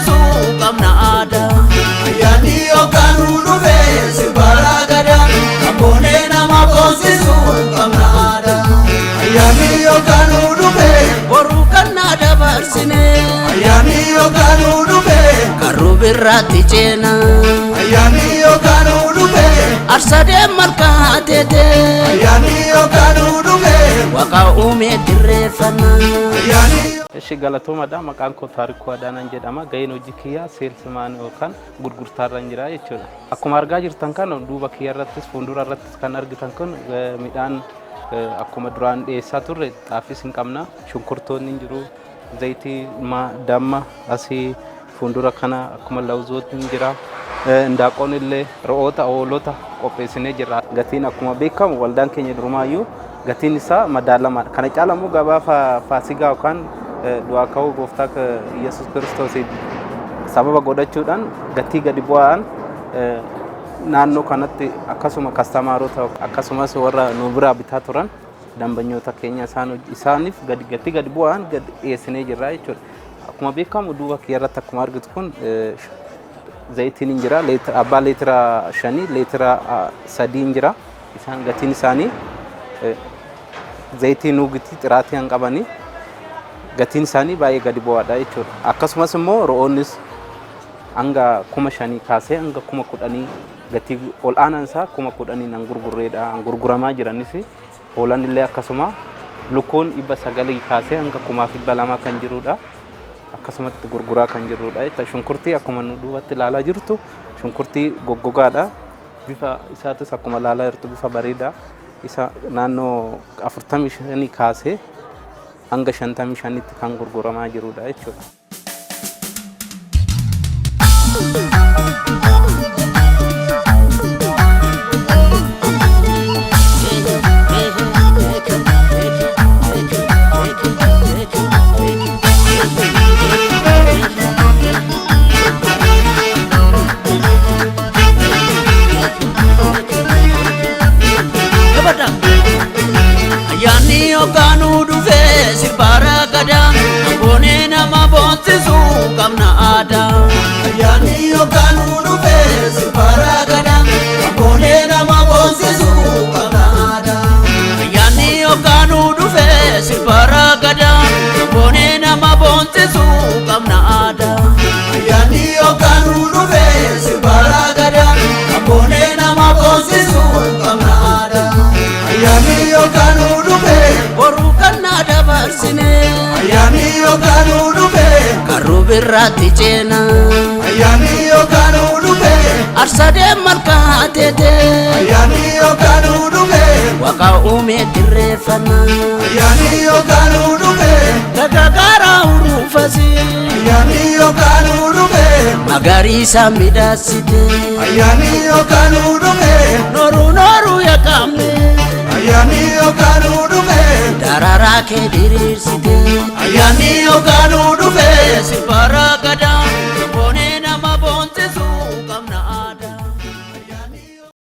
boonsisu qabna aadaa. Ayyaanni yookaan dhufe sirbara gadaa abboonee nama boonsisu qabna aadaa. Ayyaanni yookaan dhufe boruu kannaa dabarsine. Ayyaanni yookaan dhufe karru birraatti ceena. Ayyaanni yookaan dhufe arsadee malkaa teete. Ayyaanni yookaan dhufe waqa uumee dirreeffannaa. ayyaanni እሺ ገለቶማዳ መቃን ኮ ታሪኩ አዳናን ጀዳማ ገይኖ ጂኪያ ሴልስማን ኦካን ጉርጉርታራን ጅራ ይችላል አኩማ አርጋ ጅርተን ካን ዱባ ኪያራትስ ፎንዱራ ራትስ ካን አርግተን ካን ሚዳን አኩማ ዱራን ዴሳ ቱር ጣፊስ እንቀምና ሽንኩርቶን እንጅሩ ዘይቲ ማ ዳማ አሲ ፎንዱራ ካና አኩማ ለውዞት እንጅራ እንዳቆንለ ሮኦታ ኦሎታ ቆፔስኔ ጅራ ገቲን አኩማ ቤካም ወልዳን ከኝ ድሩማዩ ገቲን ሳ መዳለማ ካነ ጫላሙ ገባ ፋሲጋ ኦካን du'aaka'uu gooftaa Yesuus Kiristoosiin sababa godhachuudhaan gatii gadi bu'aan naannoo kanatti akkasuma kastamaarota akkasumas warra nu biraa bitaa turan dambanyoota keenya isaaniif gatii gadi bu'aan gadi dhiyeessinee jirra jechuudha. Akkuma beekamu duuba kiyyarratti akkuma argitu kun zayitiin hin jira abbaa leetira 5 leetira 3 hin jira isaan gatiin isaanii zayitii nuugiti xiraatii hin qabanii gatiin isaanii baay'ee gadi bu'aadha jechuudha. Akkasumas immoo ro'oonnis hanga 5,000 kaasee hanga 10,000 gatii ol aanaan isaa 10,000 nan gurgurreedha gurguramaa jiranis hoolan illee akkasuma lukkuun 900 kaasee hanga 2,200 kan jirudha. Akkasumatti gurguraa kan jirudha. Shunkurtii akkuma nu duubatti ilaalaa jirtu shunkurtii goggogaadha. Bifa isaatis akkuma ilaalaa jirtu bifa bareeda isa naannoo 45 kaasee hanga 55tti kan gurguramaa jirudha jechuudha. Ayyaanni yookaan dhufe sirbara gadaa abboonee nama boonsisu qabna aadaa. ayyaanni yookaan dhufe sirbara gadaa abboonee nama boonsisu qabna aadaa. Ayyaanni yookaan dhufe sirbara gadaa abboonee nama boonsisu qabna aadaa. Ayyaanni yookaan dhufe sirbara gadaa abboonee nama boonsisu qabna aadaa. Ayyaanni yookaan dhufe boruu kannaa dabarsine. ayyaanni yookaan dhufe karru birraatti ceena. ayyaanni yookaan dhufe arsadee malkaa teete. ayyaanni yookaan dhufe waqa uumee dirreeffannaa. ayyaanni yookaan dhufe gagagaara uruufasi. ayyaanni yookaan dhufe magariisa midhaasite. ayyaanni yookaan dhufe nooru yaqamne. ayyaanni yookaan dhufe dararaa kee diriirsite.